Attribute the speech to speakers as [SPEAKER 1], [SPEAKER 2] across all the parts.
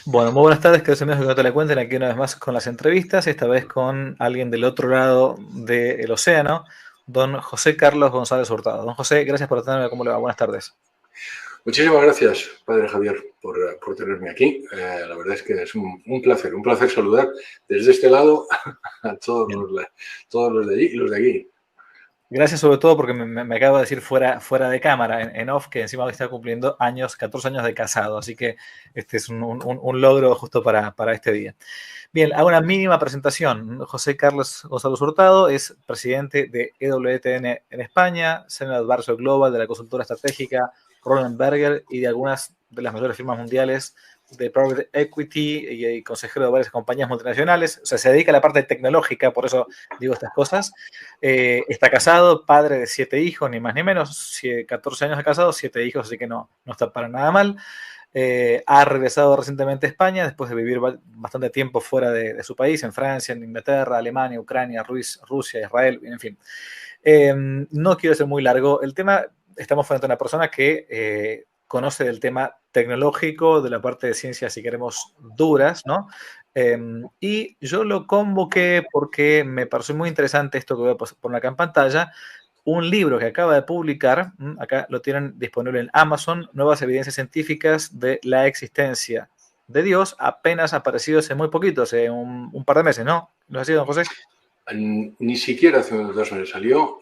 [SPEAKER 1] Bueno, muy buenas tardes, queridos amigos que no te la cuenten, aquí una vez más con las entrevistas, esta vez con alguien del otro lado del océano, don José Carlos González Hurtado. Don José, gracias por atenderme, ¿cómo le va? Buenas tardes.
[SPEAKER 2] Muchísimas gracias, padre Javier, por tenerme aquí. La verdad es que es un placer saludar desde este lado a todos los de allí y los de aquí.
[SPEAKER 1] Gracias sobre todo porque me acabo de decir fuera de cámara, en off, que encima está cumpliendo 14 años de casado, así que este es un logro justo para este día. Bien, hago una mínima presentación. José Carlos González Hurtado es presidente de EWTN en España, Senior Advisor Global de la consultora estratégica Roland Berger y de algunas de las mayores firmas mundiales de Private Equity y consejero de varias compañías multinacionales. O sea, se dedica a la parte tecnológica, por eso digo estas cosas. Está casado, padre de 7 hijos, ni más ni menos. 14 años de casado, 7 hijos, así que no está para nada mal. Ha regresado recientemente a España después de vivir bastante tiempo fuera de su país, en Francia, en Inglaterra, Alemania, Ucrania, Rusia, Israel, en fin. No quiero ser muy largo. El tema, estamos frente a una persona que conoce del tema tecnológico, de la parte de ciencias, si queremos, duras, ¿no? Y yo lo convoqué porque me pareció muy interesante esto que voy a poner acá en pantalla, un libro que acaba de publicar, acá lo tienen disponible en Amazon, Nuevas evidencias científicas de la existencia de Dios, apenas aparecido hace muy poquito, hace un par de meses, ¿no? ¿No es así, don José?
[SPEAKER 2] Ni siquiera hace unos 2 meses salió,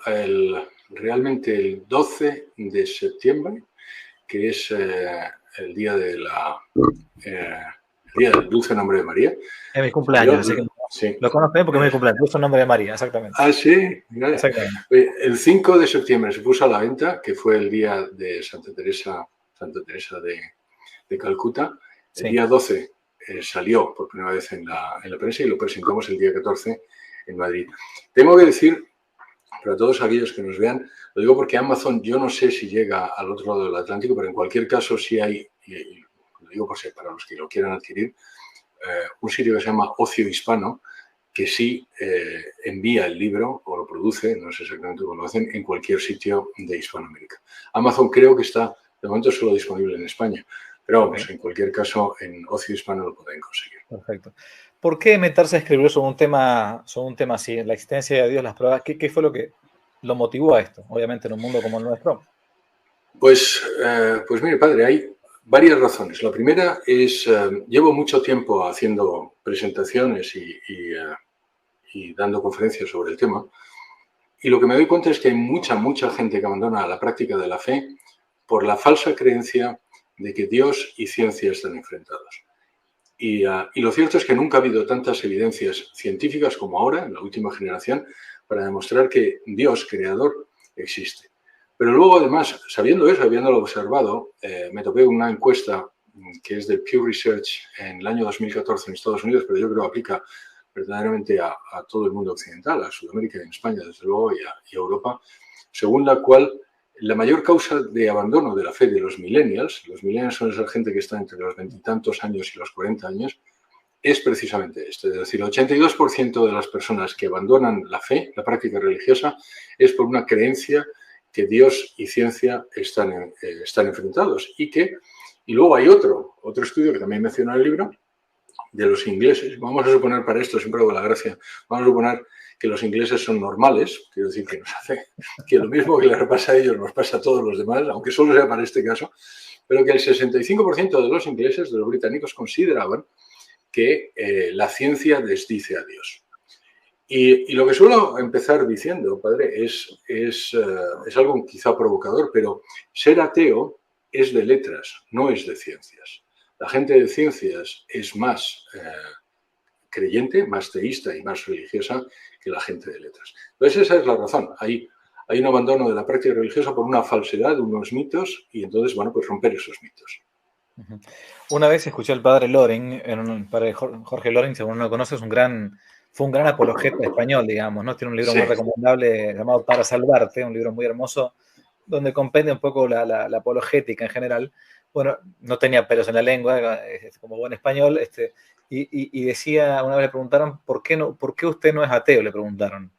[SPEAKER 2] realmente el 12 de septiembre, que es el día del dulce nombre de María.
[SPEAKER 1] Es mi cumpleaños, así que sí. Lo conozco bien porque es mi cumpleaños, dulce nombre de María, exactamente.
[SPEAKER 2] Ah, sí,
[SPEAKER 1] exactamente.
[SPEAKER 2] El 5 de septiembre se puso a la venta, que fue el día de Santa Teresa de Calcuta. El día 12 salió por primera vez en la prensa y lo presentamos el día 14 en Madrid. Tengo que decir, para todos aquellos que nos vean, lo digo porque Amazon, yo no sé si llega al otro lado del Atlántico, pero en cualquier caso sí hay, y lo digo por si para los que lo quieran adquirir, un sitio que se llama Ocio Hispano, que sí envía el libro o lo produce, no sé exactamente cómo lo hacen, en cualquier sitio de Hispanoamérica. Amazon creo que está de momento solo disponible en España, pero vamos, en cualquier caso en Ocio Hispano lo pueden conseguir.
[SPEAKER 1] Perfecto. ¿Por qué meterse a escribir sobre un tema así, la existencia de Dios, las pruebas? ¿Qué fue lo que lo motivó a esto? Obviamente en un mundo como el nuestro.
[SPEAKER 2] Pues mire, padre, hay varias razones. La primera es, llevo mucho tiempo haciendo presentaciones y dando conferencias sobre el tema, y lo que me doy cuenta es que hay mucha gente que abandona la práctica de la fe por la falsa creencia de que Dios y ciencia están enfrentados. Y lo cierto es que nunca ha habido tantas evidencias científicas como ahora, en la última generación, para demostrar que Dios, creador, existe. Pero luego, además, sabiendo eso, habiéndolo observado, me topé una encuesta que es de Pew Research en el año 2014 en Estados Unidos, pero yo creo que aplica verdaderamente a todo el mundo occidental, a Sudamérica y en España, desde luego, y a Europa, según la cual la mayor causa de abandono de la fe de los millennials son esa gente que está entre los 20 y tantos años y los 40 años, es precisamente esto. Es decir, el 82% de las personas que abandonan la fe, la práctica religiosa, es por una creencia que Dios y ciencia están enfrentados. Y luego hay otro estudio que también menciona el libro, de los ingleses. Vamos a suponer, para esto siempre hago la gracia, vamos a suponer que los ingleses son normales, quiero decir que nos hace que lo mismo que les pasa a ellos nos pasa a todos los demás, aunque solo sea para este caso, pero que el 65% de los ingleses, de los británicos, consideraban que la ciencia desdice a Dios. Y lo que suelo empezar diciendo, padre, es algo quizá provocador, pero ser ateo es de letras, no es de ciencias. La gente de ciencias es más creyente, más teísta y más religiosa que la gente de letras. Entonces esa es la razón. Hay un abandono de la práctica religiosa por una falsedad, unos mitos, y entonces, bueno, pues romper esos mitos.
[SPEAKER 1] Una vez escuché al padre Loring, el padre Jorge Loring, según no lo conoces, fue un gran apologeta español, digamos, ¿no? Tiene un libro muy recomendable llamado Para Salvarte, un libro muy hermoso, donde compendia un poco la apologética en general. Bueno, no tenía pelos en la lengua, como buen español, y decía, una vez le preguntaron, ¿por qué usted no es ateo? Le preguntaron.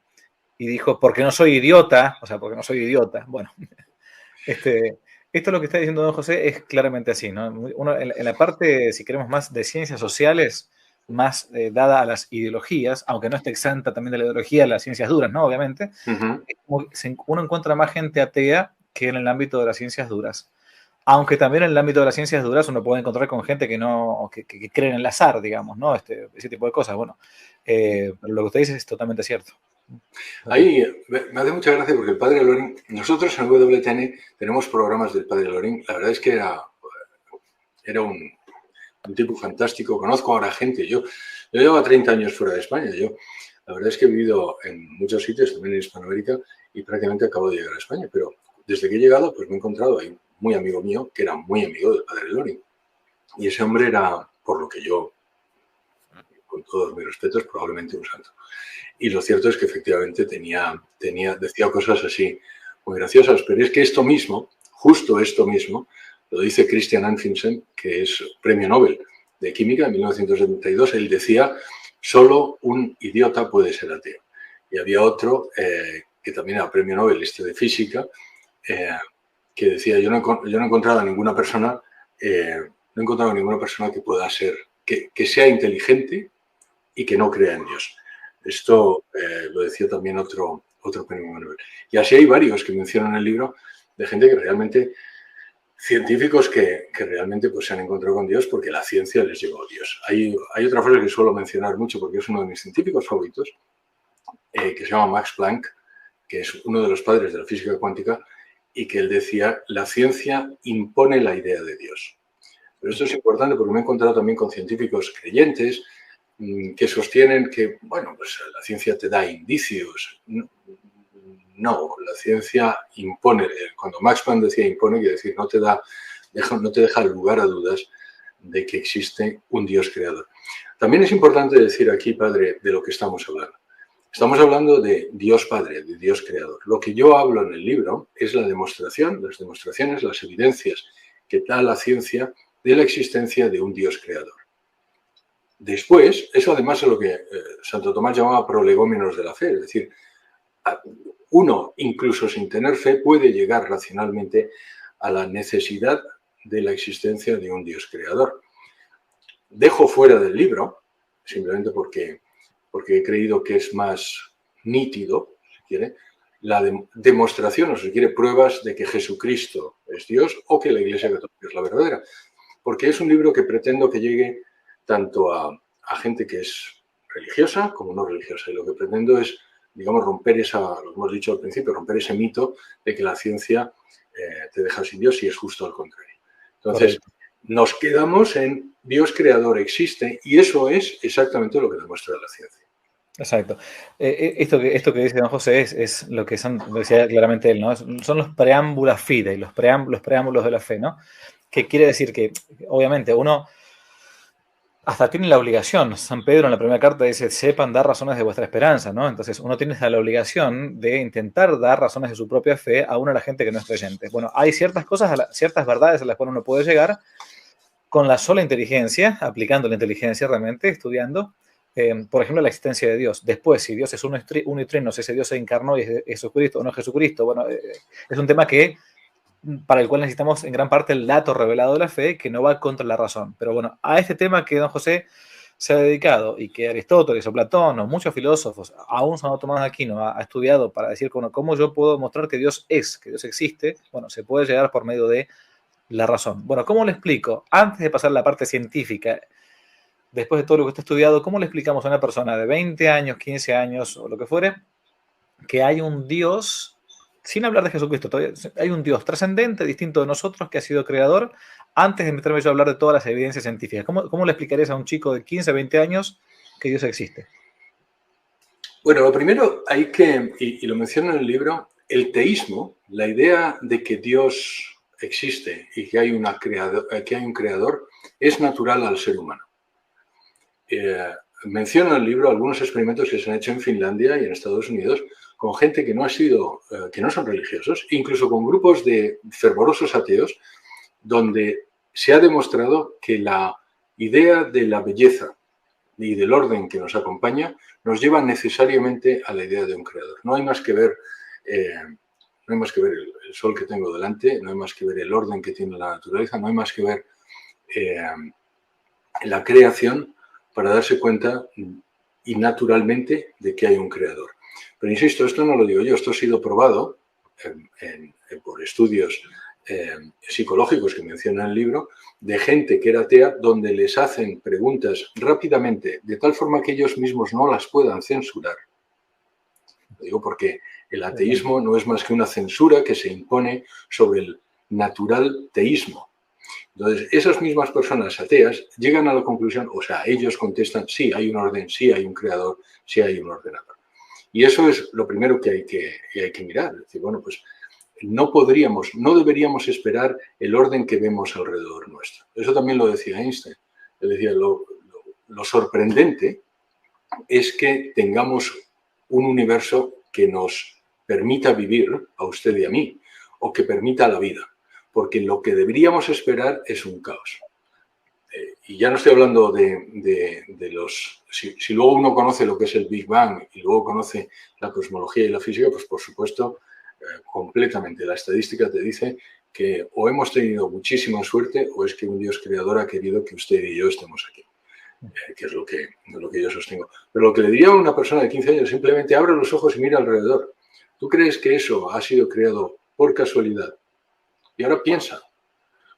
[SPEAKER 1] Y dijo, porque no soy idiota, o sea, porque no soy idiota. Bueno, Esto lo que está diciendo don José es claramente así, ¿no? Uno, en la parte, si queremos más, de ciencias sociales, más dada a las ideologías, aunque no esté exenta también de la ideología, las ciencias duras, ¿no? Obviamente, uno encuentra más gente atea que en el ámbito de las ciencias duras. Aunque también en el ámbito de las ciencias duras uno puede encontrar con gente que no, que cree en el azar, digamos, ¿no? Ese tipo de cosas. Bueno, pero lo que usted dice es totalmente cierto.
[SPEAKER 2] Ahí me hace mucha gracia porque el padre Loring, nosotros en WTN tenemos programas del padre Loring, la verdad es que era un tipo fantástico, conozco ahora gente, yo llevo 30 años fuera de España, la verdad es que he vivido en muchos sitios, también en Hispanoamérica, y prácticamente acabo de llegar a España, pero desde que he llegado pues me he encontrado ahí muy amigo mío, que era muy amigo del padre Loring, y ese hombre era, por lo que yo, con todos mis respetos, probablemente un santo. Y lo cierto es que efectivamente decía cosas así muy graciosas, pero es que esto mismo, justo esto mismo, lo dice Christian Anfinsen, que es premio Nobel de Química en 1972. Él decía, solo un idiota puede ser ateo. Y había otro, que también era premio Nobel, de Física, que decía, yo no he encontrado a ninguna persona, que pueda ser, que sea inteligente y que no crea en Dios. Esto lo decía también otro premio Nobel. Y así hay varios que mencionan en el libro de gente que realmente, científicos que realmente pues, se han encontrado con Dios porque la ciencia les llevó a Dios. Hay otra frase que suelo mencionar mucho porque es uno de mis científicos favoritos, que se llama Max Planck, que es uno de los padres de la física cuántica, y que él decía, la ciencia impone la idea de Dios. Pero esto es importante porque me he encontrado también con científicos creyentes que sostienen que, bueno, pues la ciencia te da indicios. No, la ciencia impone. Cuando Max Planck decía impone, quiere decir, no te deja lugar a dudas de que existe un Dios creador. También es importante decir aquí, padre, de lo que estamos hablando. Estamos hablando de Dios Padre, de Dios Creador. Lo que yo hablo en el libro es las demostraciones, las evidencias que da la ciencia de la existencia de un Dios Creador. Después, eso además es lo que Santo Tomás llamaba prolegómenos de la fe, es decir, uno, incluso sin tener fe, puede llegar racionalmente a la necesidad de la existencia de un Dios creador. Dejo fuera del libro, simplemente porque he creído que es más nítido, si quiere, la demostración, o si quiere, pruebas de que Jesucristo es Dios o que la Iglesia Católica es la verdadera. Porque es un libro que pretendo que llegue tanto a gente que es religiosa como no religiosa. Y lo que pretendo es, digamos, romper lo que hemos dicho al principio, romper ese mito de que la ciencia te deja sin Dios y es justo al contrario. Entonces, nos quedamos en Dios creador existe y eso es exactamente lo que demuestra la ciencia.
[SPEAKER 1] Exacto. Esto que dice don José es lo que son, lo decía claramente él, ¿no? Son los preámbulos fidei, los preámbulos de la fe, ¿no? Que quiere decir que, obviamente, uno hasta tiene la obligación. San Pedro en la primera carta dice, sepan dar razones de vuestra esperanza, ¿no? Entonces uno tiene la obligación de intentar dar razones de su propia fe aún a la gente que no es creyente. Bueno, hay ciertas cosas, ciertas verdades a las cuales uno puede llegar con la sola inteligencia, aplicando la inteligencia realmente, estudiando, por ejemplo, la existencia de Dios. Después, si Dios es uno y trino, si ese Dios se encarnó y es Jesucristo o no es Jesucristo, bueno, es un tema para el cual necesitamos en gran parte el dato revelado de la fe que no va contra la razón. Pero bueno, a este tema que don José se ha dedicado y que Aristóteles o Platón o muchos filósofos, aún Santo Tomás de Aquino ha estudiado para decir cómo yo puedo mostrar que Dios existe, bueno, se puede llegar por medio de la razón. Bueno, ¿cómo le explico? Antes de pasar a la parte científica, después de todo lo que está estudiado, ¿cómo le explicamos a una persona de 20 años, 15 años o lo que fuere, que hay un Dios, sin hablar de Jesucristo, todavía hay un Dios trascendente, distinto de nosotros, que ha sido creador, antes de meterme yo a hablar de todas las evidencias científicas? ¿Cómo le explicarías a un chico de 15, 20 años que Dios existe?
[SPEAKER 2] Bueno, lo primero hay que, y lo menciono en el libro, el teísmo, la idea de que Dios existe y que hay un creador, es natural al ser humano. Menciono en el libro algunos experimentos que se han hecho en Finlandia y en Estados Unidos con gente que no son religiosos, incluso con grupos de fervorosos ateos, donde se ha demostrado que la idea de la belleza y del orden que nos acompaña nos lleva necesariamente a la idea de un creador. No hay más que ver no hay más que ver el sol que tengo delante, no hay más que ver el orden que tiene la naturaleza, no hay más que ver la creación para darse cuenta y naturalmente de que hay un creador. Pero insisto, esto no lo digo yo, esto ha sido probado por estudios psicológicos que menciona el libro, de gente que era atea, donde les hacen preguntas rápidamente, de tal forma que ellos mismos no las puedan censurar. Lo digo porque el ateísmo no es más que una censura que se impone sobre el natural teísmo. Entonces, esas mismas personas ateas llegan a la conclusión, o sea, ellos contestan, sí, hay un orden, sí hay un creador, sí hay un ordenador. Y eso es lo primero que hay que mirar. Es decir, bueno, pues no deberíamos esperar el orden que vemos alrededor nuestro. Eso también lo decía Einstein. Él decía, lo sorprendente es que tengamos un universo que nos permita vivir, a usted y a mí, o que permita la vida, porque lo que deberíamos esperar es un caos. Y ya no estoy hablando de los... Si luego uno conoce lo que es el Big Bang y luego conoce la cosmología y la física, pues por supuesto, completamente. La estadística te dice que o hemos tenido muchísima suerte o es que un Dios creador ha querido que usted y yo estemos aquí, que es lo que yo sostengo. Pero lo que le diría a una persona de 15 años, simplemente abre los ojos y mira alrededor. ¿Tú crees que eso ha sido creado por casualidad? Y ahora piensa.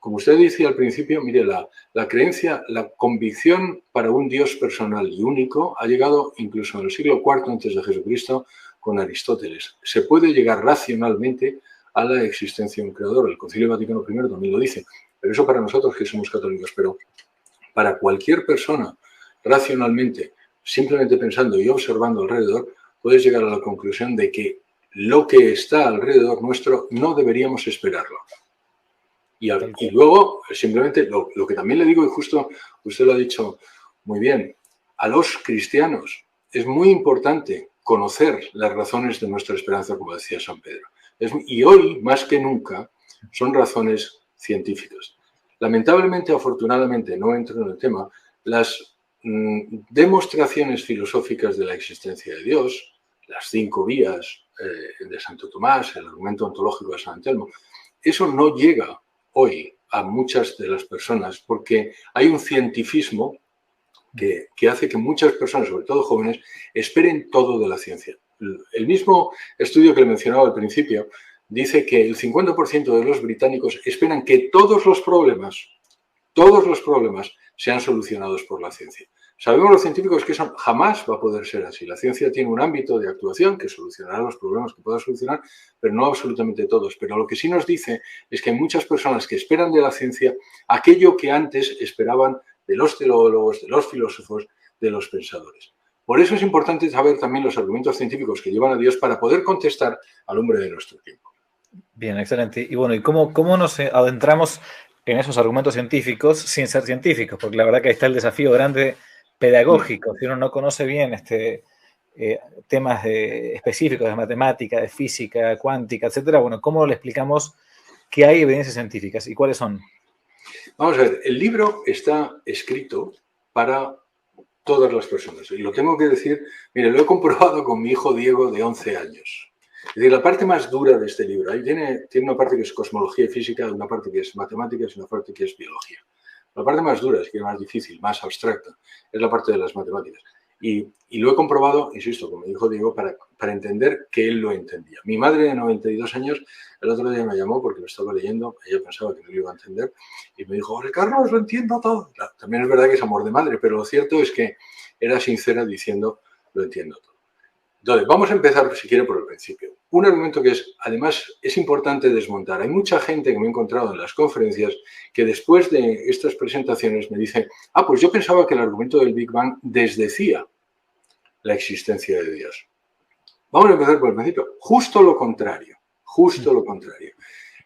[SPEAKER 2] Como usted decía al principio, mire, la creencia, la convicción para un Dios personal y único ha llegado incluso en el siglo IV antes de Jesucristo con Aristóteles. Se puede llegar racionalmente a la existencia de un creador. El Concilio Vaticano I también lo dice. Pero eso para nosotros que somos católicos. Pero para cualquier persona, racionalmente, simplemente pensando y observando alrededor, puedes llegar a la conclusión de que lo que está alrededor nuestro no deberíamos esperarlo. Y luego, simplemente, lo que también le digo, y justo usted lo ha dicho muy bien, a los cristianos es muy importante conocer las razones de nuestra esperanza, como decía San Pedro. Y hoy, más que nunca, son razones científicas. Lamentablemente, afortunadamente, no entro en el tema, las demostraciones filosóficas de la existencia de Dios, las 5 vías de Santo Tomás, el argumento ontológico de San Antelmo, eso no llega hoy a muchas de las personas porque hay un cientifismo que hace que muchas personas, sobre todo jóvenes, esperen todo de la ciencia. El mismo estudio que le mencionaba al principio dice que el 50% de los británicos esperan que todos los problemas sean solucionados por la ciencia. Sabemos los científicos que eso jamás va a poder ser así. La ciencia tiene un ámbito de actuación que solucionará los problemas que pueda solucionar, pero no absolutamente todos. Pero lo que sí nos dice es que hay muchas personas que esperan de la ciencia aquello que antes esperaban de los teólogos, de los filósofos, de los pensadores. Por eso es importante saber también los argumentos científicos que llevan a Dios para poder contestar al hombre de nuestro tiempo.
[SPEAKER 1] Bien, excelente. Y bueno, ¿y cómo nos adentramos en esos argumentos científicos sin ser científicos? Porque la verdad que ahí está el desafío grande pedagógico. Si uno no conoce bien temas específicos de matemática, de física, cuántica, etcétera, bueno, ¿cómo le explicamos que hay evidencias científicas y cuáles son?
[SPEAKER 2] Vamos a ver, el libro está escrito para todas las personas. Y lo tengo que decir, mire, lo he comprobado con mi hijo Diego de 11 años. Es decir, la parte más dura de este libro, ahí tiene una parte que es cosmología y física, una parte que es matemáticas y una parte que es biología. La parte más dura, es que es más difícil, más abstracta, es la parte de las matemáticas. Y lo he comprobado, insisto, con mi hijo Diego, para entender que él lo entendía. Mi madre de 92 años, el otro día me llamó porque lo estaba leyendo, ella pensaba que no lo iba a entender, y me dijo, José Carlos, lo entiendo todo. Claro, también es verdad que es amor de madre, pero lo cierto es que era sincera diciendo, lo entiendo todo. Entonces, vamos a empezar, si quiere, por el principio. Un argumento que además, es importante desmontar. Hay mucha gente que me he encontrado en las conferencias que después de estas presentaciones me dice, pues yo pensaba que el argumento del Big Bang desdecía la existencia de Dios. Vamos a empezar por el principio. Justo lo contrario. Justo lo contrario.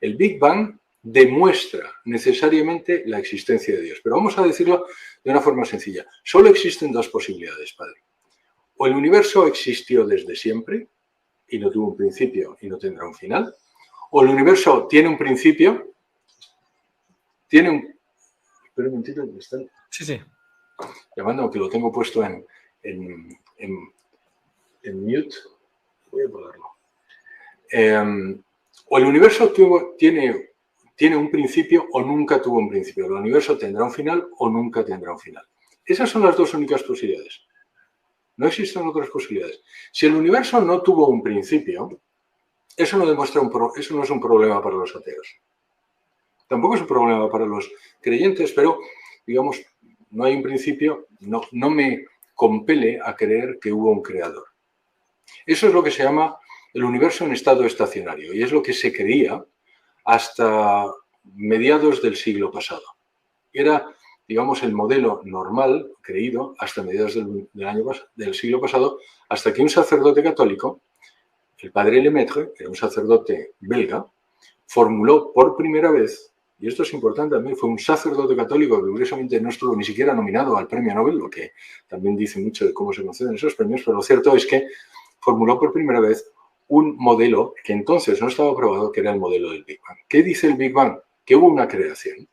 [SPEAKER 2] El Big Bang demuestra necesariamente la existencia de Dios. Pero vamos a decirlo de una forma sencilla. Solo existen 2 posibilidades, padre. O el universo existió desde siempre y no tuvo un principio y no tendrá un final, o el universo tiene un principio, tiene un... Espera un momentito, ¿me están?
[SPEAKER 1] Sí.
[SPEAKER 2] Llamando, que lo tengo puesto en mute. Voy a ponerlo. o el universo tiene un principio o nunca tuvo un principio. El universo tendrá un final o nunca tendrá un final. Esas son las dos únicas posibilidades. No existen otras posibilidades. Si el universo no tuvo un principio, eso no es un problema para los ateos. Tampoco es un problema para los creyentes, pero, digamos, no hay un principio, no me compele a creer que hubo un creador. Eso es lo que se llama el universo en estado estacionario y es lo que se creía hasta mediados del siglo pasado. Era, digamos, el modelo normal creído hasta mediados del siglo pasado, hasta que un sacerdote católico, el padre Lemaitre, que era un sacerdote belga, formuló por primera vez, y esto es importante también, fue un sacerdote católico que curiosamente no estuvo ni siquiera nominado al premio Nobel, lo que también dice mucho de cómo se conceden esos premios, pero lo cierto es que formuló por primera vez un modelo que entonces no estaba probado, que era el modelo del Big Bang. ¿Qué dice el Big Bang? Que hubo una creación.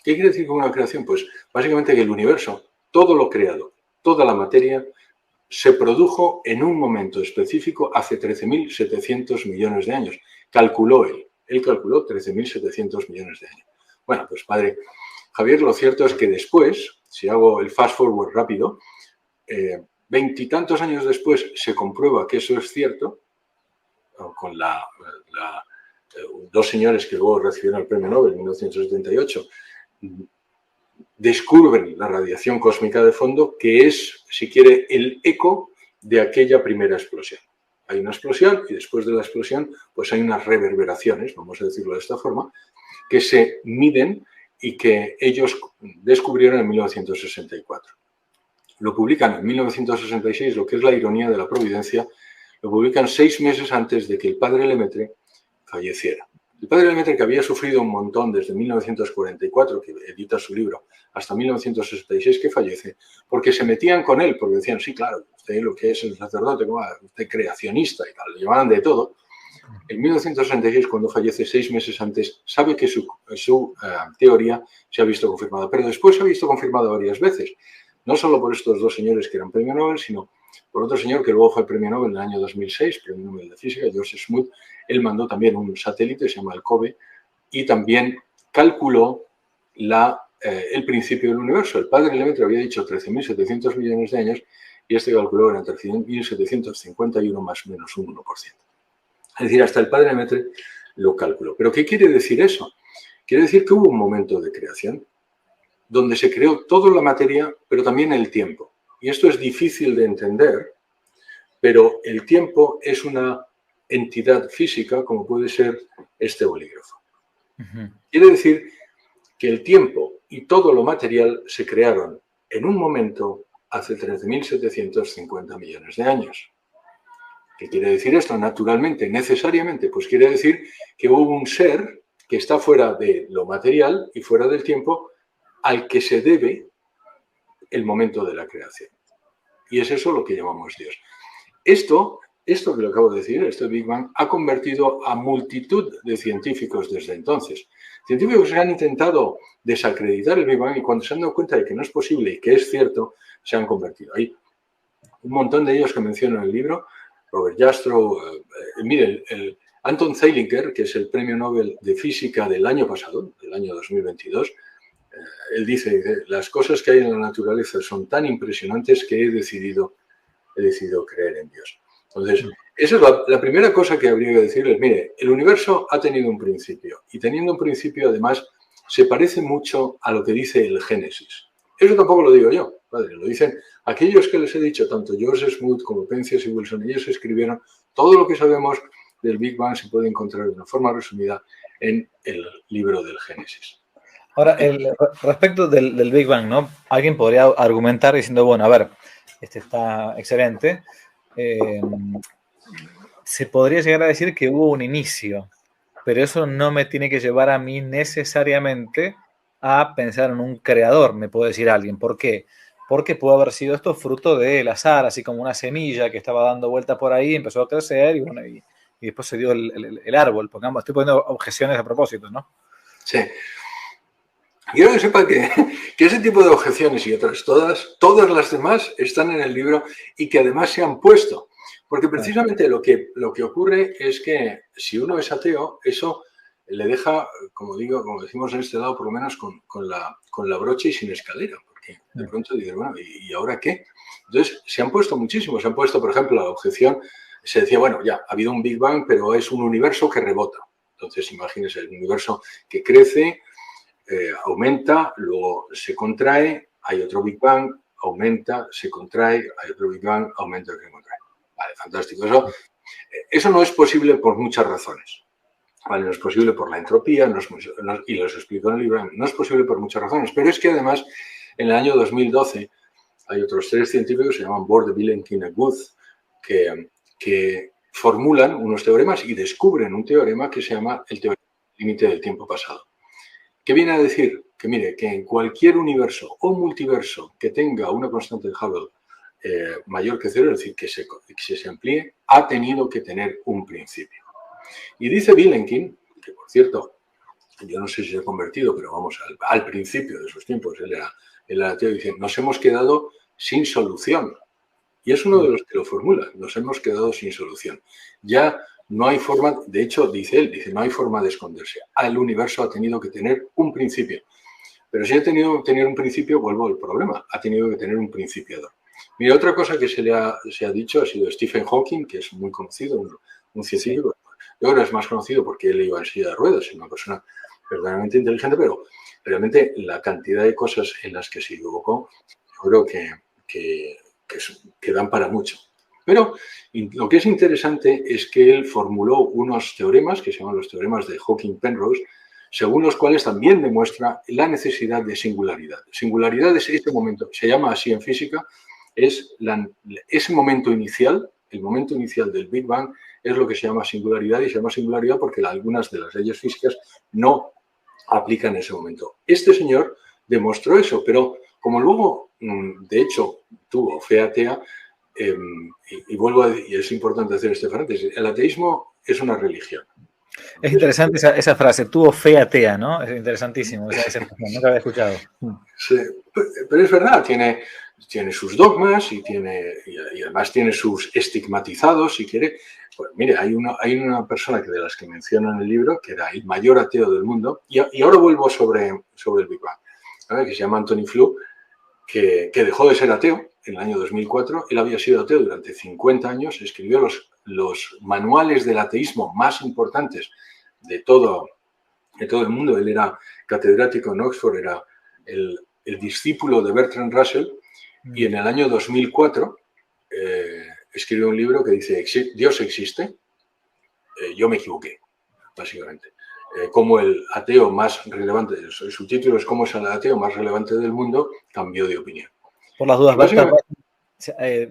[SPEAKER 2] ¿Qué quiere decir que hubo una creación? Pues básicamente que el universo, todo lo creado, toda la materia, se produjo en un momento específico hace 13.700 millones de años. Calculó él. Él calculó 13.700 millones de años. Bueno, pues padre Javier, lo cierto es que después, si hago el fast forward rápido, 20 y tantos años después se comprueba que eso es cierto, con dos señores que luego recibieron el premio Nobel en 1978, descubren la radiación cósmica de fondo, que es, si quiere, el eco de aquella primera explosión. Hay una explosión y después de la explosión pues hay unas reverberaciones, vamos a decirlo de esta forma, que se miden y que ellos descubrieron en 1964. Lo publican en 1966, lo que es la ironía de la providencia, lo publican 6 meses antes de que el padre Lemaitre falleciera. El padre Lemaitre, que había sufrido un montón desde 1944, que edita su libro, hasta 1966, que fallece, porque se metían con él, porque decían, sí, claro, usted lo que es el sacerdote, usted creacionista y tal, lo llamaban de todo. En 1966, cuando fallece 6 meses antes, sabe que su teoría se ha visto confirmada, pero después se ha visto confirmada varias veces, no solo por estos dos señores que eran premio Nobel, sino por otro señor que luego fue premio Nobel en el año 2006, premio Nobel de Física, George Smoot. Él mandó también un satélite, se llama el COBE, y también calculó el principio del universo. El padre Lemaitre había dicho 13.700 millones de años y este calculó que eran 13.751 más o menos un 1%. Es decir, hasta el padre Lemaitre lo calculó. ¿Pero qué quiere decir eso? Quiere decir que hubo un momento de creación donde se creó toda la materia, pero también el tiempo. Y esto es difícil de entender, pero el tiempo es una entidad física como puede ser este bolígrafo. Quiere decir que el tiempo y todo lo material se crearon en un momento hace 13.750 millones de años. ¿Qué quiere decir esto? Naturalmente, necesariamente, pues quiere decir que hubo un ser que está fuera de lo material y fuera del tiempo al que se debe el momento de la creación. Y es eso lo que llamamos Dios. Esto que lo acabo de decir, este Big Bang, ha convertido a multitud de científicos desde entonces. Científicos que han intentado desacreditar el Big Bang y cuando se han dado cuenta de que no es posible y que es cierto, se han convertido. Hay un montón de ellos que menciono en el libro, Robert Jastrow, miren, Anton Zeilinger, que es el premio Nobel de Física del año pasado, del año 2022, él dice, las cosas que hay en la naturaleza son tan impresionantes que he decidido creer en Dios. Entonces, esa es la primera cosa que habría que decirles. Mire, el universo ha tenido un principio y teniendo un principio, además, se parece mucho a lo que dice el Génesis. Eso tampoco lo digo yo, padre, lo dicen aquellos que les he dicho, tanto George Smoot como Penzias y Wilson. Ellos escribieron todo lo que sabemos del Big Bang, se puede encontrar de una forma resumida en el libro del Génesis.
[SPEAKER 1] Ahora, respecto del Big Bang, ¿no? Alguien podría argumentar diciendo, bueno, a ver, este está excelente. Se podría llegar a decir que hubo un inicio, pero eso no me tiene que llevar a mí necesariamente a pensar en un creador, me puede decir alguien. ¿Por qué? Porque pudo haber sido esto fruto del azar, así como una semilla que estaba dando vueltas por ahí, empezó a crecer y bueno, y después se dio el árbol. Estoy poniendo objeciones a propósito, ¿no?
[SPEAKER 2] Sí. Quiero que sepa que ese tipo de objeciones y otras, todas las demás están en el libro y que además se han puesto. Porque precisamente lo que ocurre es que si uno es ateo, eso le deja, como decimos en este lado, por lo menos con la brocha y sin escalera, porque de pronto dices, bueno, ¿y ahora qué? Entonces, se han puesto muchísimos. Se han puesto, por ejemplo, la objeción, se decía, bueno, ya, ha habido un Big Bang, pero es un universo que rebota. Entonces, imagínense, el universo que crece, aumenta, luego se contrae, hay otro Big Bang, aumenta, se contrae, hay otro Big Bang, aumenta, se contrae. Vale, fantástico. Eso no es posible por muchas razones. Vale, no es posible por la entropía, y los explico en el libro, no es posible por muchas razones. Pero es que además, en el año 2012, hay otros 3 científicos, se llaman Borde, Vilenkin y Guth, que formulan unos teoremas y descubren un teorema que se llama el teorema del límite del tiempo pasado. ¿Qué viene a decir? Que mire, que en cualquier universo o multiverso que tenga una constante de Hubble mayor que 0, es decir, que se amplíe, ha tenido que tener un principio. Y dice Vilenkin, que por cierto, yo no sé si se ha convertido, pero vamos, al principio de sus tiempos, él era ateo, dice, nos hemos quedado sin solución. Y es uno de los que lo formula, nos hemos quedado sin solución. Ya no hay forma, de hecho, dice él, no hay forma de esconderse. El universo ha tenido que tener un principio. Pero si ha tenido que tener un principio, vuelvo al problema, ha tenido que tener un principiador. Mira, otra cosa que se ha dicho ha sido Stephen Hawking, que es muy conocido, un científico. Yo creo que es más conocido porque él iba en silla de ruedas, es una persona verdaderamente inteligente, pero realmente la cantidad de cosas en las que se equivocó, yo creo que dan para mucho. Pero lo que es interesante es que él formuló unos teoremas, que se llaman los teoremas de Hawking-Penrose, según los cuales también demuestra la necesidad de singularidad. Singularidad es este momento, se llama así en física, es ese momento inicial, el momento inicial del Big Bang, es lo que se llama singularidad, y se llama singularidad porque algunas de las leyes físicas no aplican en ese momento. Este señor demostró eso, pero como luego, de hecho, tuvo fe atea, y vuelvo a decir, y es importante hacer este paréntesis, el ateísmo es una religión.
[SPEAKER 1] Es interesante esa frase, tuvo fe atea, ¿no? Es interesantísimo, esa frase, nunca había escuchado.
[SPEAKER 2] Sí, pero es verdad, tiene sus dogmas y además tiene sus estigmatizados, si quiere. Pues mire, hay una persona de las que menciona en el libro, que era el mayor ateo del mundo, y ahora vuelvo sobre el Big Bang, ¿vale? Que se llama Anthony Flew, que dejó de ser ateo en el año 2004. Él había sido ateo durante 50 años, escribió los manuales del ateísmo más importantes de todo el mundo. Él era catedrático en Oxford, era el discípulo de Bertrand Russell, y en el año 2004 escribió un libro que dice, Dios existe, yo me equivoqué, básicamente. Como el ateo más relevante, el subtítulo es cómo es el ateo más relevante del mundo, cambió de opinión.
[SPEAKER 1] Por las dudas,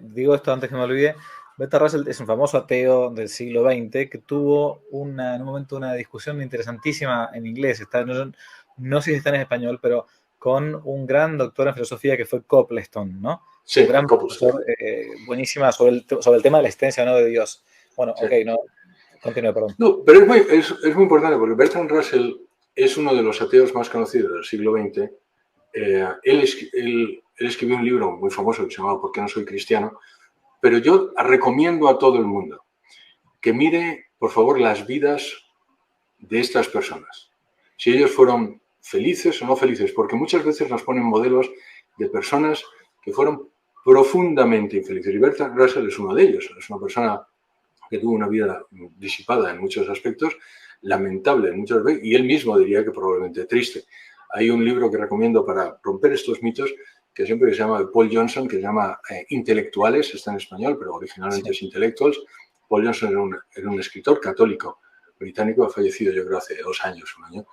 [SPEAKER 1] digo esto antes que me olvide, Bertrand Russell es un famoso ateo del siglo XX que tuvo en un momento una discusión interesantísima en inglés, no sé si está en español, pero con un gran doctor en filosofía que fue Copleston, ¿no?
[SPEAKER 2] Sí,
[SPEAKER 1] un gran profesor buenísima sobre el tema de la existencia, ¿no?, de Dios. Bueno, sí. Ok, no, continúe, perdón.
[SPEAKER 2] No, pero es muy importante porque Bertrand Russell es uno de los ateos más conocidos del siglo XX. Él escribió un libro muy famoso que se llamaba ¿Por qué no soy cristiano? Pero yo recomiendo a todo el mundo que mire, por favor, las vidas de estas personas. Si ellos fueron felices o no felices, porque muchas veces nos ponen modelos de personas que fueron profundamente infelices. Y Bertrand Russell es uno de ellos. Es una persona que tuvo una vida disipada en muchos aspectos, lamentable en muchos aspectos, y él mismo diría que probablemente triste. Hay un libro que recomiendo para romper estos mitos, que siempre se llama de Paul Johnson, que se llama Intelectuales, está en español, pero originalmente es Intellectuals. Paul Johnson era un escritor católico británico, ha fallecido yo creo hace 2 años, un año,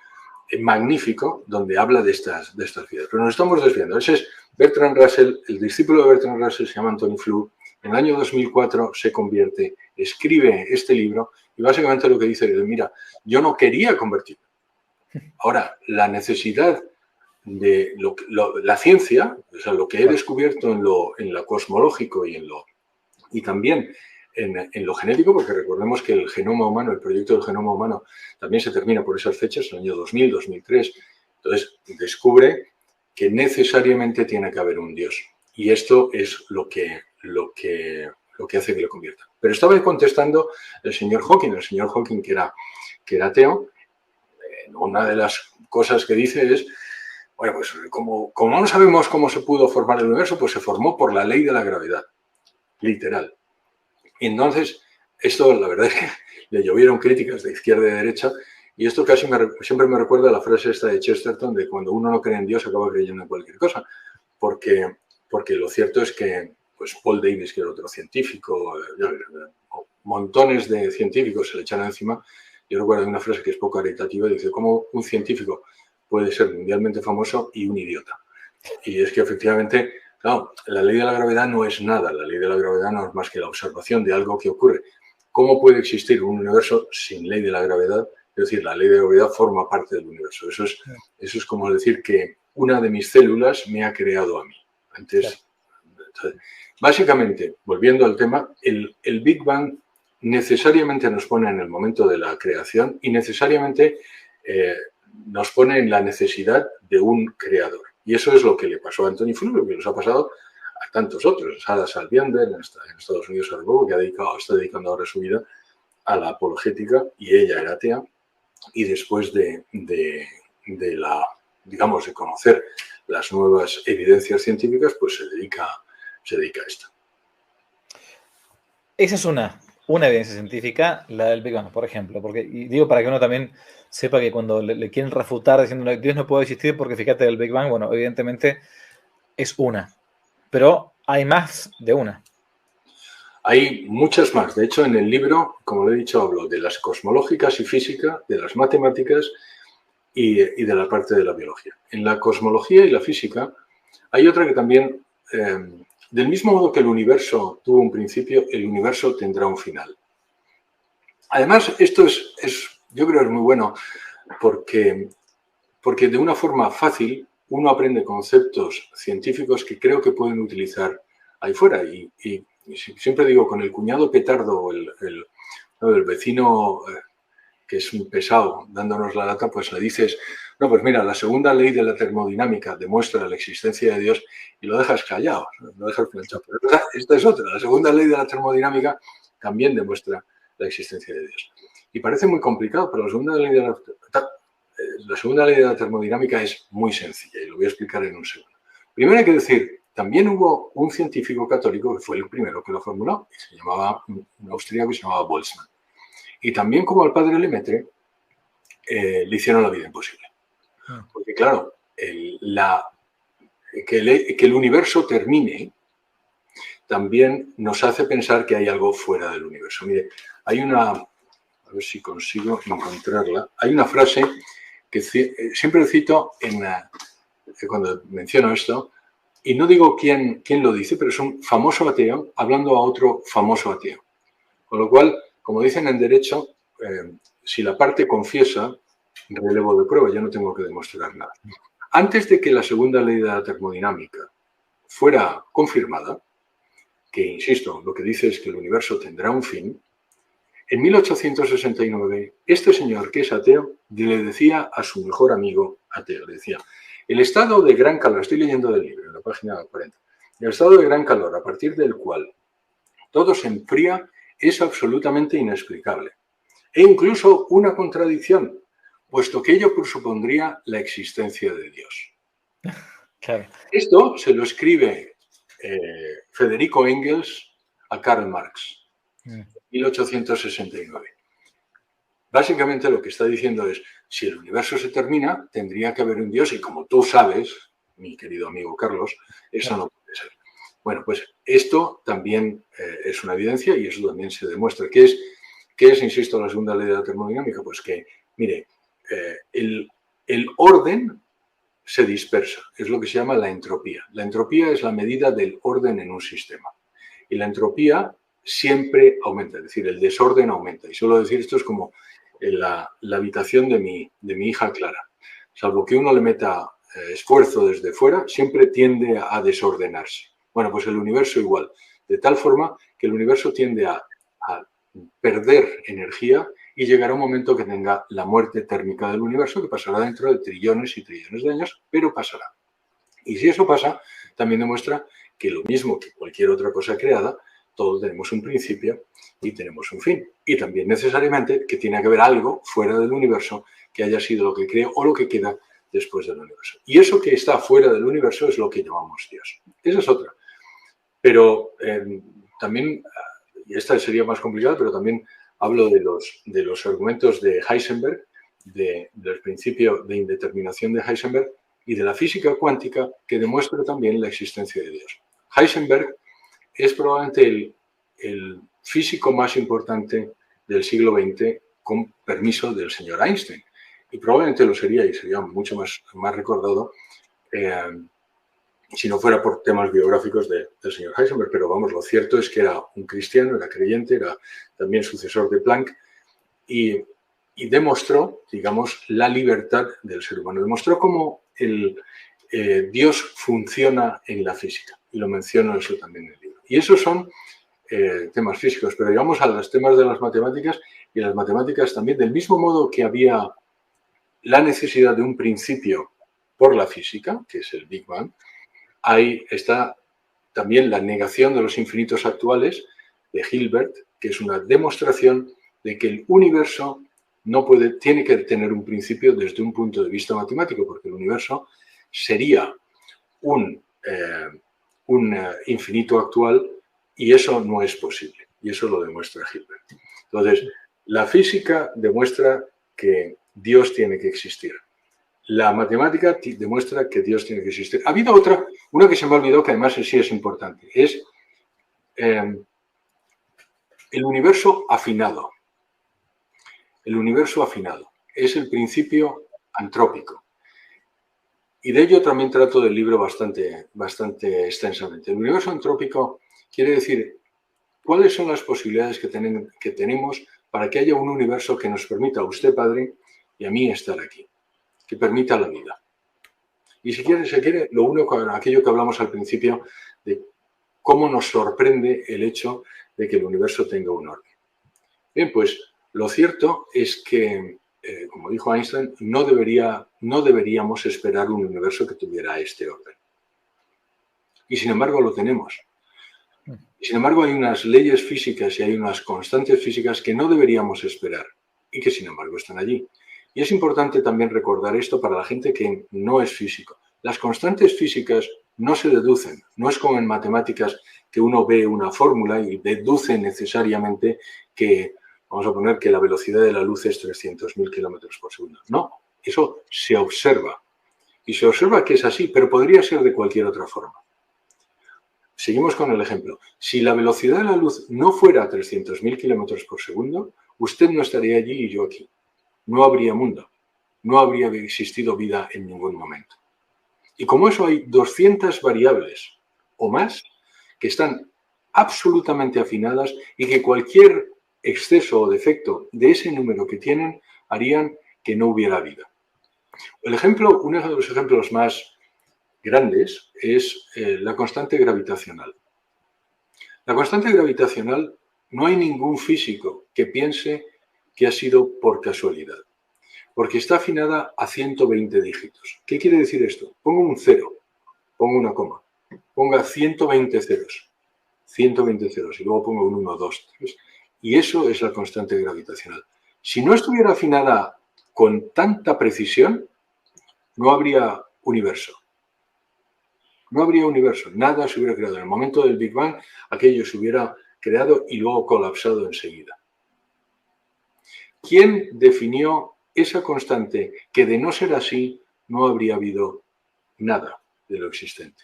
[SPEAKER 2] magnífico, donde habla de estas vidas. Pero nos estamos desviando. Ese es Bertrand Russell, el discípulo de Bertrand Russell se llama Anthony Flew. En el año 2004 se convierte, escribe este libro y básicamente lo que dice es, mira, yo no quería convertirme. Ahora, la necesidad de la ciencia, o sea, lo que he descubierto en lo cosmológico y también en lo genético, porque recordemos que el genoma humano, el proyecto del genoma humano, también se termina por esas fechas, en el año 2000, 2003. Entonces, descubre que necesariamente tiene que haber un Dios. Y esto es lo que lo que hace que lo convierta. Pero estaba contestando el señor Hawking que era ateo. Una de las cosas que dice es, bueno, pues como no sabemos cómo se pudo formar el universo, pues se formó por la ley de la gravedad, literal. Y entonces, esto la verdad es que le llovieron críticas de izquierda y de derecha, y esto casi siempre me recuerda a la frase esta de Chesterton de cuando uno no cree en Dios acaba creyendo en cualquier cosa, porque lo cierto es que pues Paul Davies, que era otro científico, montones de científicos se le echaron encima. Yo recuerdo una frase que es poco caritativa, dice, ¿cómo un científico puede ser mundialmente famoso y un idiota? Y es que efectivamente, claro, la ley de la gravedad no es nada, la ley de la gravedad no es más que la observación de algo que ocurre. ¿Cómo puede existir un universo sin ley de la gravedad? Es decir, la ley de la gravedad forma parte del universo. Eso es como decir que una de mis células me ha creado a mí. Antes, básicamente, volviendo al tema, el Big Bang necesariamente nos pone en el momento de la creación y necesariamente nos pone en la necesidad de un creador. Y eso es lo que le pasó a Anthony Flew, lo que nos ha pasado a tantos otros. Sada Salviander en Estados Unidos, que está dedicando ahora su vida a la apologética, y ella era atea, y después de conocer las nuevas evidencias científicas, pues se dedica a esto.
[SPEAKER 1] Esa es una evidencia científica, la del Big Bang, por ejemplo. Y digo para que uno también sepa que cuando le quieren refutar diciendo que Dios no puede existir porque fíjate el Big Bang, bueno, evidentemente es una. Pero hay más de una.
[SPEAKER 2] Hay muchas más. De hecho, en el libro, como le he dicho, hablo de las cosmológicas y física, de las matemáticas y de la parte de la biología. En la cosmología y la física hay otra que también, del mismo modo que el universo tuvo un principio, el universo tendrá un final. Además, esto yo creo que es muy bueno porque de una forma fácil uno aprende conceptos científicos que creo que pueden utilizar ahí fuera. Y siempre digo, con el cuñado petardo, el vecino que es un pesado dándonos la lata, pues le dices, no, pues mira, la segunda ley de la termodinámica demuestra la existencia de Dios, y lo dejas callado, lo dejas planchado. Pero esta es otra, la segunda ley de la termodinámica también demuestra la existencia de Dios. Y parece muy complicado, pero la segunda ley de la termodinámica es muy sencilla, y lo voy a explicar en un segundo. Primero hay que decir, también hubo un científico católico que fue el primero que lo formuló, y se llamaba, un austríaco que se llamaba Boltzmann. Y también, como al padre Lemaitre, le hicieron la vida imposible. Porque claro, que el universo termine también nos hace pensar que hay algo fuera del universo. Mire, hay a ver si consigo encontrarla, hay una frase que siempre cito cuando menciono esto, y no digo quién lo dice, pero es un famoso ateo hablando a otro famoso ateo. Con lo cual, como dicen en derecho, si la parte confiesa, relevo de prueba, ya no tengo que demostrar nada. Antes de que la segunda ley de la termodinámica fuera confirmada, que, insisto, lo que dice es que el universo tendrá un fin, en 1869, este señor, que es ateo, le decía a su mejor amigo ateo, le decía, el estado de gran calor, estoy leyendo del libro, en la página 40, el estado de gran calor, a partir del cual todo se enfría, es absolutamente inexplicable e incluso una contradicción, puesto que ello presupondría la existencia de Dios. Claro. Esto se lo escribe Federico Engels a Karl Marx, en 1869. Básicamente lo que está diciendo es, si el universo se termina, tendría que haber un Dios, y como tú sabes, mi querido amigo Carlos, eso no puede ser. Bueno, pues esto también es una evidencia, y eso también se demuestra. ¿Qué es, insisto, la segunda ley de la termodinámica? Pues que, mire, el orden se dispersa, es lo que se llama la entropía. La entropía es la medida del orden en un sistema. Y la entropía siempre aumenta, es decir, el desorden aumenta. Y suelo decir, esto es como la habitación de mi hija Clara. Salvo que uno le meta esfuerzo desde fuera, siempre tiende a desordenarse. Bueno, pues el universo igual, de tal forma que el universo tiende a perder energía y llegará un momento que tenga la muerte térmica del universo, que pasará dentro de trillones y trillones de años, pero pasará. Y si eso pasa, también demuestra que lo mismo que cualquier otra cosa creada, todos tenemos un principio y tenemos un fin. Y también necesariamente que tiene que haber algo fuera del universo que haya sido lo que creó o lo que queda después del universo. Y eso que está fuera del universo es lo que llamamos Dios. Esa es otra. Pero también, y esta sería más complicada, pero también hablo de los argumentos de Heisenberg, del principio de indeterminación de Heisenberg y de la física cuántica que demuestra también la existencia de Dios. Heisenberg es probablemente el físico más importante del siglo XX con permiso del señor Einstein. Y probablemente lo sería, y sería mucho más recordado si no fuera por temas biográficos del señor Heisenberg. Pero vamos, lo cierto es que era un cristiano, era creyente, era también sucesor de Planck y demostró, digamos, la libertad del ser humano. Demostró cómo Dios funciona en la física. Y lo menciono eso también en el libro. Y esos son temas físicos. Pero llegamos a los temas de las matemáticas, y las matemáticas también, del mismo modo que había la necesidad de un principio por la física, que es el Big Bang, ahí está también la negación de los infinitos actuales de Hilbert, que es una demostración de que el universo tiene que tener un principio desde un punto de vista matemático, porque el universo sería un infinito actual y eso no es posible. Y eso lo demuestra Hilbert. Entonces, la física demuestra que Dios tiene que existir. La matemática demuestra que Dios tiene que existir. Ha habido otra, una que se me olvidó, que además sí es importante. Es el universo afinado. El universo afinado es el principio antrópico. Y de ello también trato del libro bastante extensamente. El universo antrópico quiere decir cuáles son las posibilidades que tenemos para que haya un universo que nos permita a usted, padre, y a mí estar aquí, que permita la vida. Y si se quiere, lo uno con aquello que hablamos al principio de cómo nos sorprende el hecho de que el universo tenga un orden. Bien, pues lo cierto es que, como dijo Einstein, no deberíamos esperar un universo que tuviera este orden. Y sin embargo lo tenemos. Y sin embargo hay unas leyes físicas y hay unas constantes físicas que no deberíamos esperar y que sin embargo están allí. Y es importante también recordar esto para la gente que no es físico. Las constantes físicas no se deducen. No es como en matemáticas que uno ve una fórmula y deduce necesariamente que, vamos a poner que la velocidad de la luz es 300.000 kilómetros por segundo. No, eso se observa. Y se observa que es así, pero podría ser de cualquier otra forma. Seguimos con el ejemplo. Si la velocidad de la luz no fuera 300.000 kilómetros por segundo, usted no estaría allí y yo aquí. No habría mundo. No habría existido vida en ningún momento. Y como eso hay 200 variables o más que están absolutamente afinadas y que cualquier exceso o defecto de ese número que tienen harían que no hubiera vida. Uno de los ejemplos más grandes es la constante gravitacional. La constante gravitacional no hay ningún físico que piense que ha sido por casualidad, porque está afinada a 120 dígitos. ¿Qué quiere decir esto? Pongo un cero, pongo una coma, ponga 120 ceros, 120 ceros y luego pongo un 1, 2, 3 y eso es la constante gravitacional. Si no estuviera afinada con tanta precisión, no habría universo. No habría universo, nada se hubiera creado. En el momento del Big Bang, aquello se hubiera creado y luego colapsado enseguida. ¿Quién definió esa constante que de no ser así no habría habido nada de lo existente?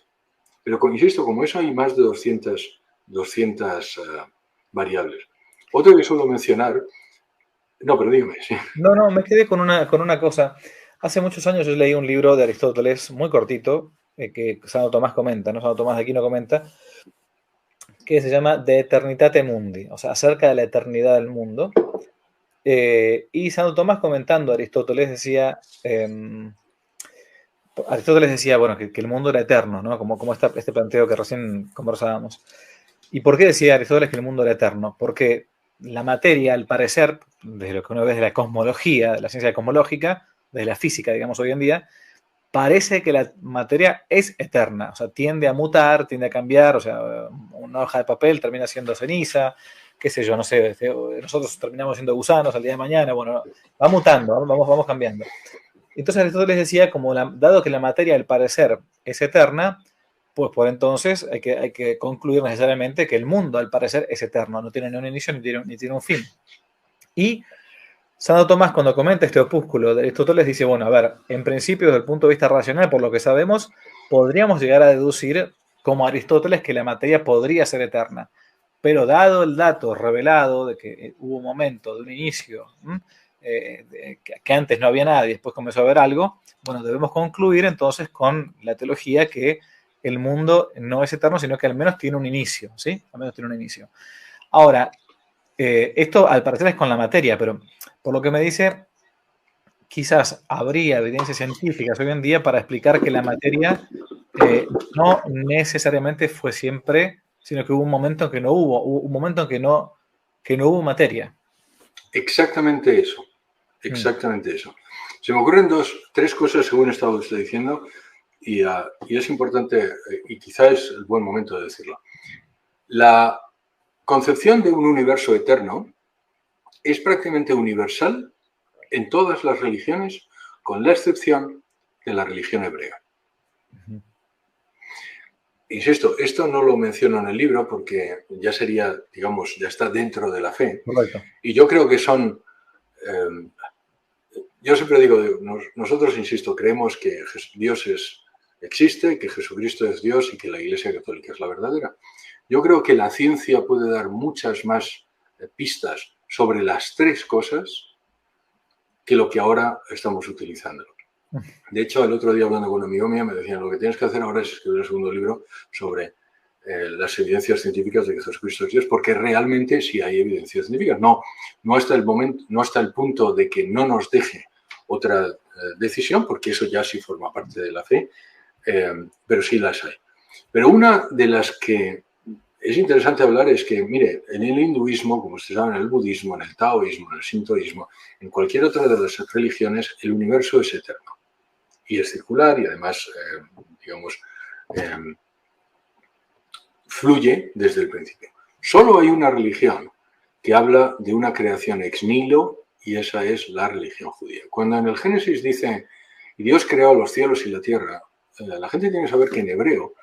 [SPEAKER 2] Pero, insisto, como eso hay más de 200 variables. Otro que suelo mencionar... No, pero dígame. Sí.
[SPEAKER 1] No, me quedé con una cosa. Hace muchos años yo leí un libro de Aristóteles, muy cortito, que Santo Tomás comenta, ¿no? Santo Tomás de Aquino comenta, que se llama De Eternitate Mundi, o sea, acerca de la eternidad del mundo. Y Santo Tomás comentando a Aristóteles decía, bueno, que el mundo era eterno, ¿no? Como este planteo que recién conversábamos. ¿Y por qué decía Aristóteles que el mundo era eterno? Porque la materia, al parecer, desde lo que uno ve de la cosmología, de la ciencia cosmológica, de la física, digamos, hoy en día, parece que la materia es eterna, o sea, tiende a mutar, tiende a cambiar, o sea, una hoja de papel termina siendo ceniza, qué sé yo, no sé, nosotros terminamos siendo gusanos al día de mañana, bueno, va mutando, vamos cambiando. Entonces Aristóteles decía, dado que la materia al parecer es eterna, pues por entonces hay que concluir necesariamente que el mundo al parecer es eterno, no tiene ni un inicio ni tiene un fin. Y Santo Tomás, cuando comenta este opúsculo de Aristóteles, dice, bueno, a ver, en principio desde el punto de vista racional, por lo que sabemos, podríamos llegar a deducir, como Aristóteles, que la materia podría ser eterna. Pero dado el dato revelado de que hubo un momento de un inicio, que antes no había nada y después comenzó a haber algo, bueno, debemos concluir entonces con la teología que el mundo no es eterno, sino que al menos tiene un inicio, ¿sí? Al menos tiene un inicio. Ahora, esto al parecer es con la materia, pero por lo que me dice, quizás habría evidencias científicas hoy en día para explicar que la materia no necesariamente fue siempre, sino que hubo un momento en que no hubo, un momento en que no hubo materia.
[SPEAKER 2] Exactamente eso, exactamente eso. Se me ocurren tres cosas según estaba usted diciendo y es importante y quizá es el buen momento de decirlo. La concepción de un universo eterno es prácticamente universal en todas las religiones, con la excepción de la religión hebrea. Insisto, esto no lo menciono en el libro porque ya sería, digamos, ya está dentro de la fe.
[SPEAKER 1] Correcto.
[SPEAKER 2] Y yo creo que son... yo siempre digo, nosotros, insisto, creemos que Dios existe, que Jesucristo es Dios y que la Iglesia Católica es la verdadera. Yo creo que la ciencia puede dar muchas más pistas sobre las tres cosas que lo que ahora estamos utilizando. De hecho, el otro día hablando con un amigo mío me decían, lo que tienes que hacer ahora es escribir el segundo libro sobre las evidencias científicas de que Jesucristo es Dios, porque realmente sí hay evidencias científicas. No hasta el punto de que no nos deje otra decisión, porque eso ya sí forma parte de la fe, pero sí las hay. Pero una de las que es interesante hablar es que, mire, en el hinduismo, como ustedes saben, en el budismo, en el taoísmo, en el sintoísmo, en cualquier otra de las religiones, el universo es eterno y es circular y además, digamos, fluye desde el principio. Solo hay una religión que habla de una creación ex nihilo y esa es la religión judía. Cuando en el Génesis dice, y Dios creó los cielos y la tierra, la gente tiene que saber que en hebreo,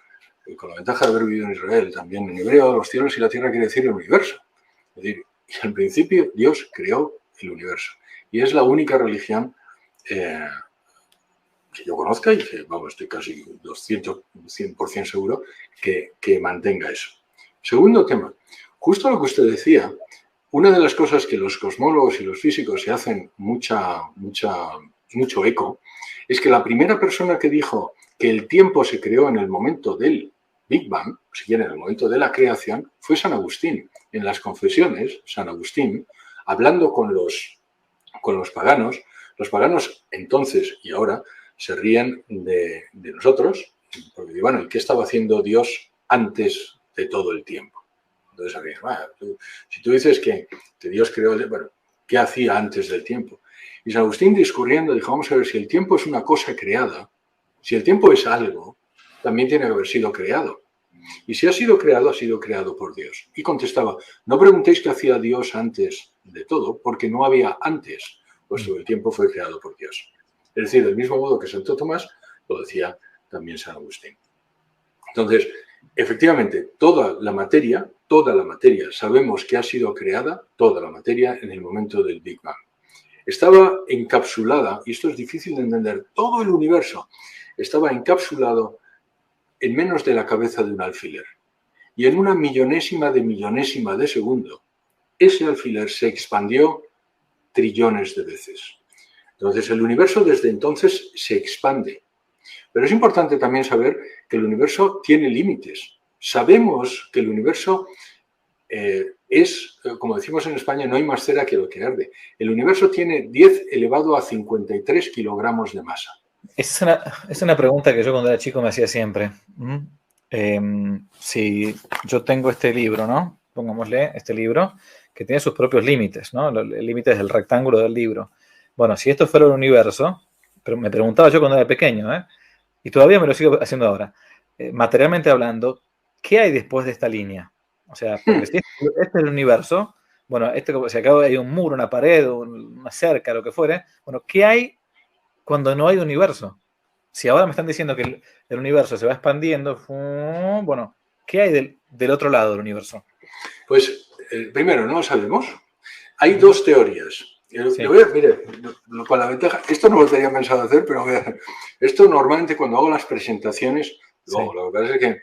[SPEAKER 2] y con la ventaja de haber vivido en Israel, también en hebreo los cielos y la tierra quiere decir el universo. Es decir, al principio Dios creó el universo. Y es la única religión que yo conozca y que, vamos, estoy casi 100% seguro que mantenga eso. Segundo tema, justo lo que usted decía, una de las cosas que los cosmólogos y los físicos se hacen mucho eco es que la primera persona que dijo que el tiempo se creó en el momento del Big Bang, o si quieren, en el momento de la creación, fue San Agustín. En las confesiones, San Agustín, hablando con los paganos, los paganos entonces y ahora se ríen de nosotros, porque bueno, ¿y qué estaba haciendo Dios antes de todo el tiempo? Entonces se ríen, si tú dices que Dios creó, bueno, ¿qué hacía antes del tiempo? Y San Agustín discurriendo dijo, vamos a ver, si el tiempo es una cosa creada, si el tiempo es algo, también tiene que haber sido creado. Y si ha sido creado por Dios. Y contestaba, no preguntéis qué hacía Dios antes de todo, porque no había antes, puesto que el tiempo fue creado por Dios. Es decir, del mismo modo que Santo Tomás, lo decía también San Agustín. Entonces, efectivamente, toda la materia, sabemos que ha sido creada, toda la materia, en el momento del Big Bang. Estaba encapsulada, y esto es difícil de entender, todo el universo estaba encapsulado en menos de la cabeza de un alfiler. Y en una millonésima de segundo, ese alfiler se expandió trillones de veces. Entonces, el universo desde entonces se expande. Pero es importante también saber que el universo tiene límites. Sabemos que el universo es, como decimos en España, no hay más cera que lo que arde. El universo tiene 10 elevado a 53 kilogramos de masa.
[SPEAKER 1] Es una pregunta que yo cuando era chico me hacía siempre. Si yo tengo este libro, ¿no? Pongámosle este libro, que tiene sus propios límites, ¿no? Los límites del rectángulo del libro. Bueno, si esto fuera el universo, pero me preguntaba yo cuando era pequeño, y todavía me lo sigo haciendo ahora, materialmente hablando, ¿qué hay después de esta línea? O sea, porque si este es el universo, bueno, si acá hay un muro, una pared, una cerca, lo que fuere, bueno, ¿qué hay cuando no hay universo? Si ahora me están diciendo que el universo se va expandiendo, bueno, ¿qué hay del otro lado del universo?
[SPEAKER 2] Pues primero, no lo sabemos. Hay dos teorías.
[SPEAKER 1] Sí,
[SPEAKER 2] Mire, con la ventaja, esto no lo tenía pensado hacer, pero esto normalmente cuando hago las presentaciones, luego,
[SPEAKER 1] sí,
[SPEAKER 2] lo que pasa es que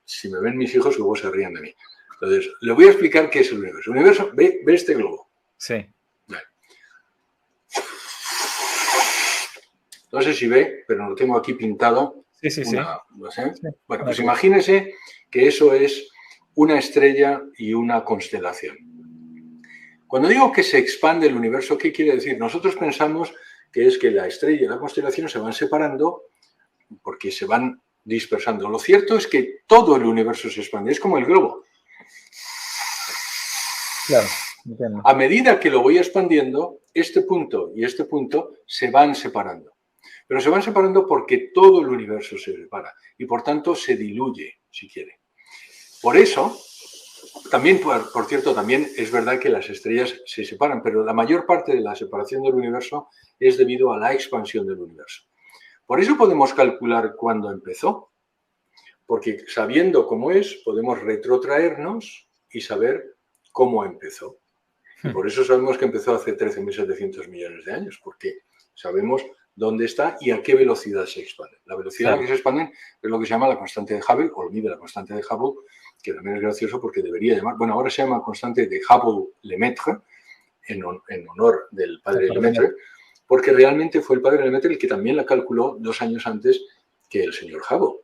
[SPEAKER 2] si me ven mis hijos, luego se ríen de mí. Entonces, le voy a explicar qué es el universo. El universo, ve este globo.
[SPEAKER 1] sí.
[SPEAKER 2] Vale. No sé si ve, pero lo tengo aquí pintado.
[SPEAKER 1] Sí, sí, sí.
[SPEAKER 2] No sé.
[SPEAKER 1] Sí,
[SPEAKER 2] Bueno,
[SPEAKER 1] una
[SPEAKER 2] pues
[SPEAKER 1] cruz.
[SPEAKER 2] imagínese que eso es una estrella y una constelación. Cuando digo que se expande el universo, ¿qué quiere decir? Nosotros pensamos que es que la estrella y la constelación se van separando porque se van dispersando. Lo cierto es que todo el universo se expande, es como el globo.
[SPEAKER 1] Claro, entiendo.
[SPEAKER 2] A medida que lo voy expandiendo, este punto y este punto se van separando. Pero se van separando porque todo el universo se separa y por tanto se diluye, si quiere. Por eso, también, por cierto, también es verdad que las estrellas se separan, pero la mayor parte de la separación del universo es debido a la expansión del universo. Por eso podemos calcular cuándo empezó, porque sabiendo cómo es, podemos retrotraernos y saber cómo empezó. Y por eso sabemos que empezó hace 13.700 millones de años, porque sabemos dónde está y a qué velocidad se expande. La velocidad a la
[SPEAKER 1] Claro.
[SPEAKER 2] que se expanden es lo que se llama la constante de Hubble, o mide la constante de Hubble, que también es gracioso porque debería llamar, bueno, ahora se llama constante de Hubble-Lemaitre, en honor del padre Lemaitre, porque realmente fue el padre Lemaitre el que también la calculó 2 años antes que el señor Hubble.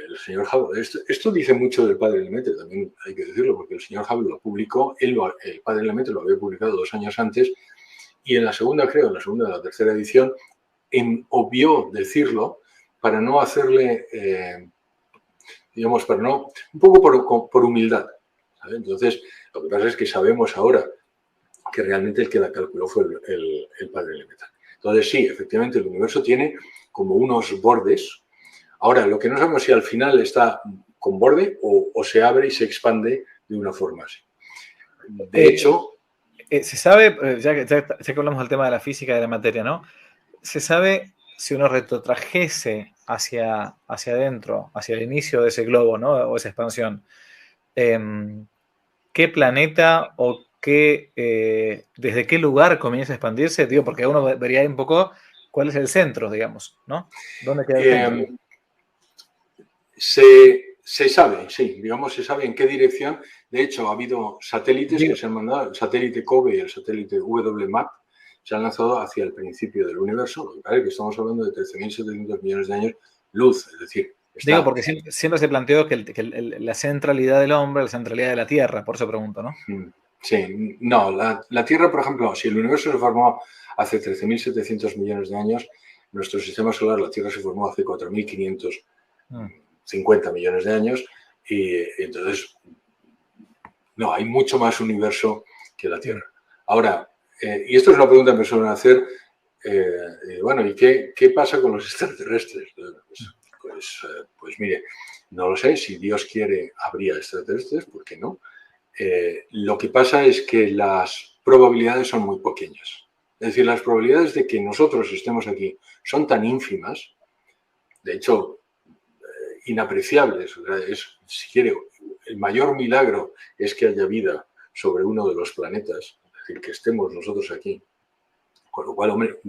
[SPEAKER 2] El señor Hubble, esto dice mucho del padre Lemaitre, también hay que decirlo, porque el señor Hubble lo publicó, el padre Lemaitre lo había publicado 2 años antes, y en la segunda, creo, en la segunda o la tercera edición, obvió decirlo para no hacerle, digamos, para no, un poco por humildad. ¿Vale? Entonces, lo que pasa es que sabemos ahora que realmente el que la calculó fue el padre Lemaitre. Entonces, sí, efectivamente, el universo tiene como unos bordes. Ahora, lo que no sabemos es si al final está con borde o se abre y se expande de una forma así. De hecho,
[SPEAKER 1] Se sabe, ya que hablamos del tema de la física y de la materia, ¿no? Se sabe si uno retrotrajese hacia adentro, hacia el inicio de ese globo, ¿no? O esa expansión, ¿qué planeta o desde qué lugar comienza a expandirse? Digo, porque uno vería ahí un poco cuál es el centro, digamos, ¿no? ¿Dónde queda el centro?
[SPEAKER 2] se sabe, sí, digamos, se sabe en qué dirección. De hecho, ha habido satélites que se han mandado, el satélite COBE y el satélite WMAP, se han lanzado hacia el principio del universo, lo que pasa es que estamos hablando de 13.700 millones de años luz, es decir,
[SPEAKER 1] Digo,
[SPEAKER 2] está...
[SPEAKER 1] porque siempre se planteó que la centralidad del hombre, la centralidad de la Tierra, por eso pregunto, ¿no?
[SPEAKER 2] Sí, no, la Tierra, por ejemplo, si el universo se formó hace 13.700 millones de años, nuestro sistema solar, la Tierra se formó hace 4.550 millones de años, y entonces, no, hay mucho más universo que la Tierra. Ahora, y esto es una pregunta que me suelen hacer, bueno, ¿y qué pasa con los extraterrestres? Pues mire, no lo sé, si Dios quiere habría extraterrestres, ¿por qué no? Lo que pasa es que las probabilidades son muy pequeñas. Es decir, las probabilidades de que nosotros estemos aquí son tan ínfimas, de hecho, inapreciables. O sea, si quiere, el mayor milagro es que haya vida sobre uno de los planetas, es decir, que estemos nosotros aquí. Con lo cual, hombre,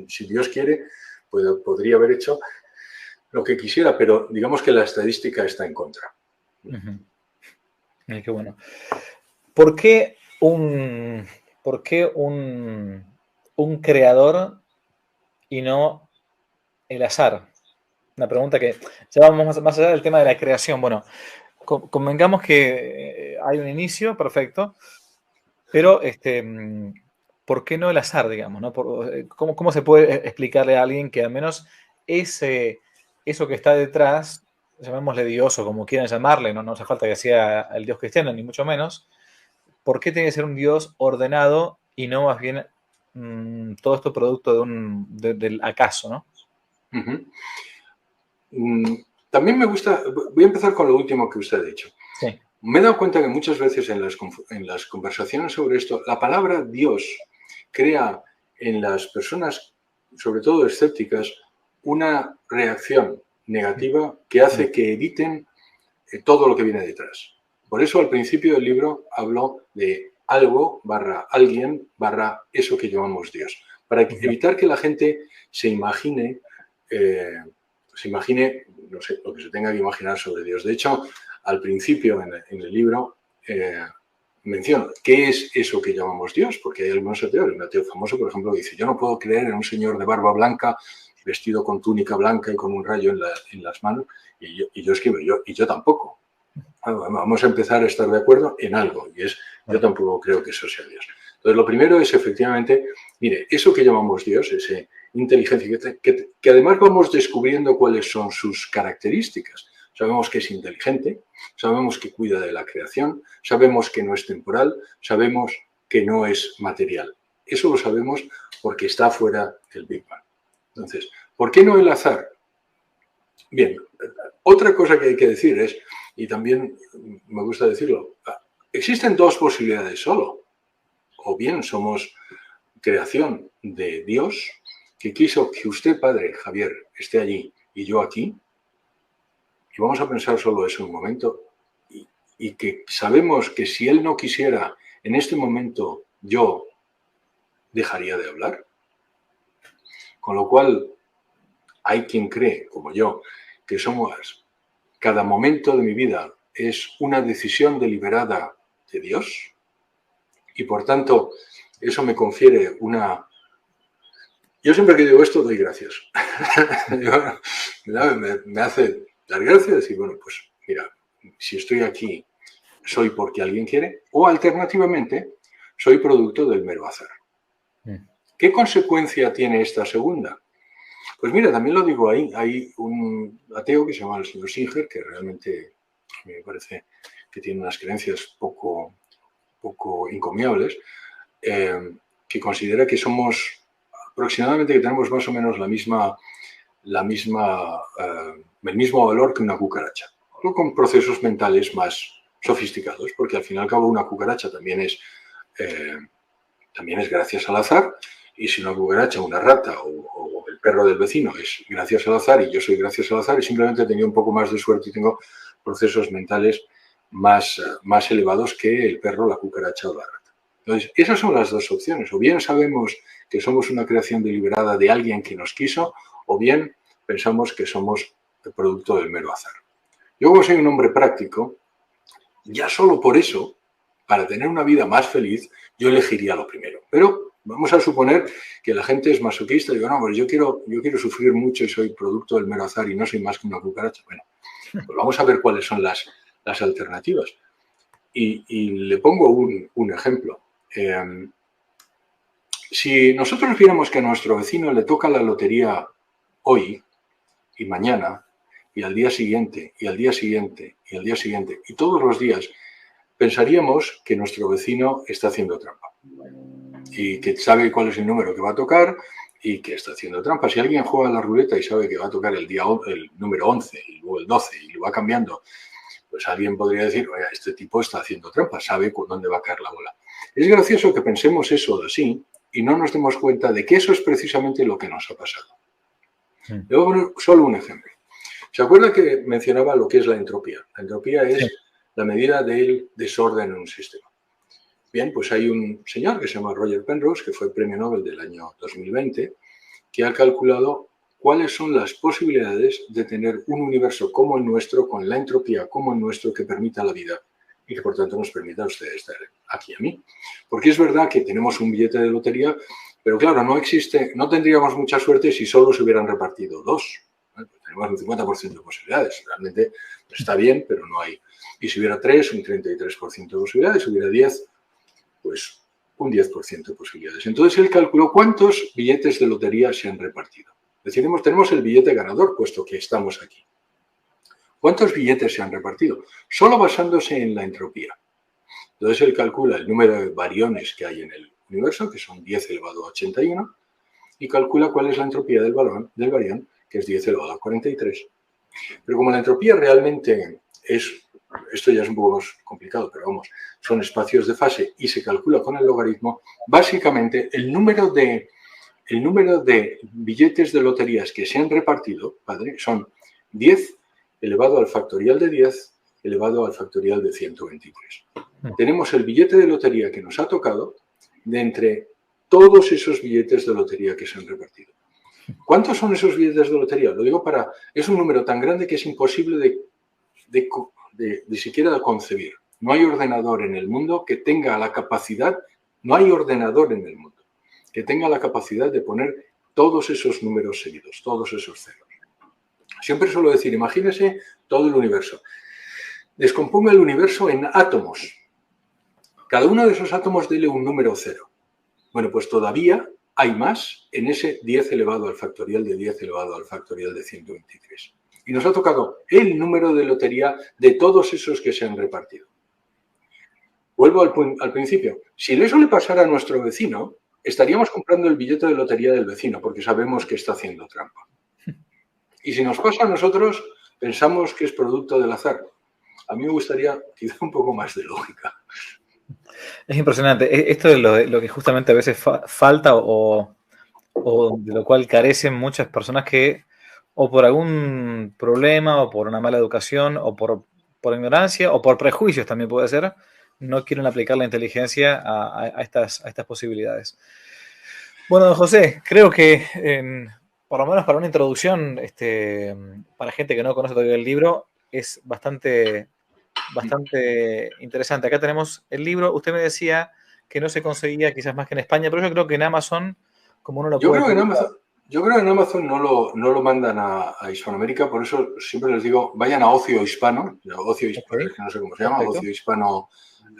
[SPEAKER 2] si Dios quiere, podría haber hecho lo que quisiera, pero digamos que la estadística está en contra.
[SPEAKER 1] Qué bueno. ¿Por qué un creador y no el azar? Una pregunta que ya vamos más allá del tema de la creación. Bueno, convengamos que hay un inicio, perfecto, pero ¿por qué no el azar, digamos? ¿No? ¿Cómo se puede explicarle a alguien que al menos eso que está detrás, llamémosle Dios o como quieran llamarle, no hace falta que sea el Dios cristiano, ni mucho menos, ¿por qué tiene que ser un Dios ordenado y no más bien todo esto producto del acaso, ¿no?
[SPEAKER 2] Uh-huh. También me gusta, voy a empezar con lo último que usted ha dicho.
[SPEAKER 1] Sí.
[SPEAKER 2] Me he dado cuenta que muchas veces en las conversaciones sobre esto, la palabra Dios crea en las personas, sobre todo escépticas, una reacción negativa que hace que eviten todo lo que viene detrás. Por eso al principio del libro hablo de algo / alguien / eso que llamamos Dios, para evitar que la gente se imagine, no sé, lo que se tenga que imaginar sobre Dios. De hecho, al principio en el libro menciono qué es eso que llamamos Dios, porque hay algunos ateos. Un ateo famoso, por ejemplo, dice: yo no puedo creer en un señor de barba blanca, vestido con túnica blanca y con un rayo en las manos. Y yo escribo, y yo tampoco. Vamos a empezar a estar de acuerdo en algo, y es, yo tampoco creo que eso sea Dios. Entonces, lo primero es efectivamente, mire, eso que llamamos Dios, esa inteligencia, que además vamos descubriendo cuáles son sus características. Sabemos que es inteligente, sabemos que cuida de la creación, sabemos que no es temporal, sabemos que no es material. Eso lo sabemos porque está fuera del Big Bang. Entonces, ¿por qué no el azar? Bien, otra cosa que hay que decir es, y también me gusta decirlo, existen dos posibilidades solo. O bien somos creación de Dios, que quiso que usted, padre Javier, esté allí y yo aquí, y vamos a pensar solo eso un momento, y que sabemos que si él no quisiera, en este momento yo dejaría de hablar. Con lo cual, hay quien cree, como yo, que somos, cada momento de mi vida es una decisión deliberada de Dios, y por tanto, eso me confiere una... Yo siempre que digo esto doy gracias. Me hace dar gracias y decir, bueno, pues mira, si estoy aquí soy porque alguien quiere, o alternativamente soy producto del mero azar. ¿Qué consecuencia tiene esta segunda? Pues mira, también lo digo ahí, hay un ateo que se llama el señor Singer, que realmente me parece que tiene unas creencias poco encomiables, que considera que somos aproximadamente, que tenemos más o menos el mismo valor que una cucaracha, o con procesos mentales más sofisticados, porque al fin y al cabo una cucaracha también es gracias al azar, y si una cucaracha, una rata o el perro del vecino es gracias al azar y yo soy gracias al azar, y simplemente he tenido un poco más de suerte y tengo procesos mentales más elevados que el perro, la cucaracha o la rata. Entonces, esas son las dos opciones. O bien sabemos que somos una creación deliberada de alguien que nos quiso, o bien pensamos que somos el producto del mero azar. Yo, como soy un hombre práctico, ya solo por eso, para tener una vida más feliz, yo elegiría lo primero. Pero vamos a suponer que la gente es masoquista y digo, no, pues yo quiero sufrir mucho y soy producto del mero azar y no soy más que una cucaracha. Bueno, pues vamos a ver cuáles son las alternativas. Y le pongo un ejemplo. Si nosotros viéramos que a nuestro vecino le toca la lotería hoy y mañana, y al día siguiente, y al día siguiente, y al día siguiente, y todos los días, pensaríamos que nuestro vecino está haciendo trampa. Y que sabe cuál es el número que va a tocar y que está haciendo trampa. Si alguien juega a la ruleta y sabe que va a tocar el número 11 y luego el 12 y lo va cambiando, pues alguien podría decir, oye, este tipo está haciendo trampa, sabe dónde va a caer la bola. Es gracioso que pensemos eso así y no nos demos cuenta de que eso es precisamente lo que nos ha pasado. Le voy a poner solo un ejemplo. ¿Se acuerda que mencionaba lo que es la entropía? La entropía es la medida del desorden en un sistema. Bien, pues hay un señor que se llama Roger Penrose, que fue premio Nobel del año 2020, que ha calculado cuáles son las posibilidades de tener un universo como el nuestro, con la entropía como el nuestro, que permita la vida y que por tanto nos permita a ustedes estar aquí a mí. Porque es verdad que tenemos un billete de lotería, pero claro, no tendríamos mucha suerte si solo se hubieran repartido dos. Pues tenemos un 50% de posibilidades. Realmente está bien, pero no hay. Y si hubiera 3, un 33% de posibilidades. Si hubiera 10, pues un 10% de posibilidades. Entonces él calculó cuántos billetes de lotería se han repartido. Decimos, tenemos el billete ganador, puesto que estamos aquí. ¿Cuántos billetes se han repartido? Solo basándose en la entropía. Entonces él calcula el número de bariones que hay en el universo, que son 10 elevado a 81, y calcula cuál es la entropía del barión, que es 10 elevado a 43. Pero como la entropía realmente es, esto ya es un poco más complicado, pero vamos, son espacios de fase y se calcula con el logaritmo, básicamente el número de billetes de loterías que se han repartido, ¿padre? Son 10 elevado al factorial de 10 elevado al factorial de 123. Tenemos el billete de lotería que nos ha tocado de entre todos esos billetes de lotería que se han repartido. ¿Cuántos son esos billetes de lotería? Lo digo para... Es un número tan grande que es imposible de siquiera de concebir. No hay ordenador en el mundo que tenga la capacidad, no hay ordenador en el mundo que tenga la capacidad de poner todos esos números seguidos, todos esos ceros. Siempre suelo decir, imagínese todo el universo. Descomponga el universo en átomos. Cada uno de esos átomos dele un número 0. Bueno, pues todavía hay más en ese 10 elevado al factorial de 10 elevado al factorial de 123. Y nos ha tocado el número de lotería de todos esos que se han repartido. Vuelvo al principio. Si eso le pasara a nuestro vecino, estaríamos comprando el billete de lotería del vecino porque sabemos que está haciendo trampa. Y si nos pasa a nosotros, pensamos que es producto del azar. A mí me gustaría quizá un poco más de lógica.
[SPEAKER 1] Es impresionante. Esto es lo que justamente a veces falta o de lo cual carecen muchas personas que o por algún problema o por una mala educación o por ignorancia o por prejuicios también puede ser, no quieren aplicar la inteligencia a estas posibilidades. Bueno, don José, creo que por lo menos para una introducción, para gente que no conoce todavía el libro, es bastante interesante. Acá tenemos el libro. Usted me decía que no se conseguía quizás más que en España, pero yo creo que en Amazon, como uno lo puede...
[SPEAKER 2] Yo creo que en Amazon no lo mandan a Hispanoamérica, por eso siempre les digo, vayan a Ocio Hispano, Ocio Hispano, que no sé cómo se llama, Ocio Hispano,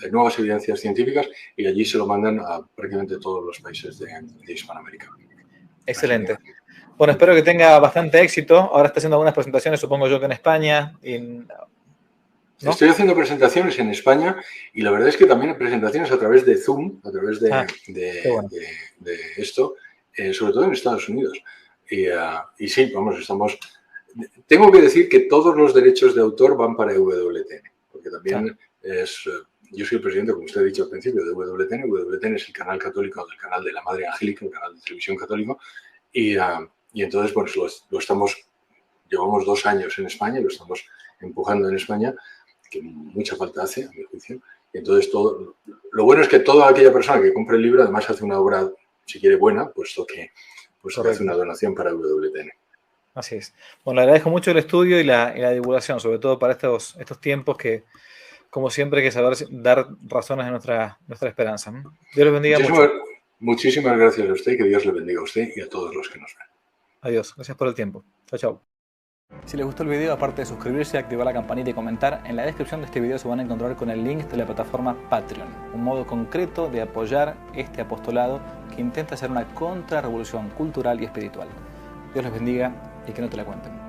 [SPEAKER 2] Nuevas Evidencias Científicas, y allí se lo mandan a prácticamente todos los países de Hispanoamérica.
[SPEAKER 1] Excelente. Bueno, espero que tenga bastante éxito. Ahora está haciendo algunas presentaciones, supongo yo que en España.
[SPEAKER 2] ¿No? Estoy haciendo presentaciones en España y la verdad es que también presentaciones a través de Zoom, a través de esto, sobre todo en Estados Unidos. Y sí, vamos, estamos... Tengo que decir que todos los derechos de autor van para EWTN, porque también es... Yo soy el presidente, como usted ha dicho al principio, de EWTN. EWTN es el canal católico del canal de la Madre Angélica, el canal de televisión católico. Y entonces, pues lo estamos... Llevamos 2 años en España y lo estamos empujando en España, que mucha falta hace, a mi juicio. Y entonces, lo bueno es que toda aquella persona que compre el libro, además hace una obra, si quiere, buena, puesto que hace una donación para WTN.
[SPEAKER 1] Así es. Bueno, le agradezco mucho el estudio y la divulgación, sobre todo para estos tiempos que, como siempre, hay que saber dar razones a nuestra esperanza. Dios les bendiga mucho.
[SPEAKER 2] Muchísimas gracias a usted y que Dios le bendiga a usted y a todos los que nos ven.
[SPEAKER 1] Adiós. Gracias por el tiempo. Chao, chao. Si les gustó el video, aparte de suscribirse, activar la campanita y comentar, en la descripción de este video se van a encontrar con el link de la plataforma Patreon, un modo concreto de apoyar este apostolado que intenta hacer una contrarrevolución cultural y espiritual. Dios les bendiga y que no te la cuenten.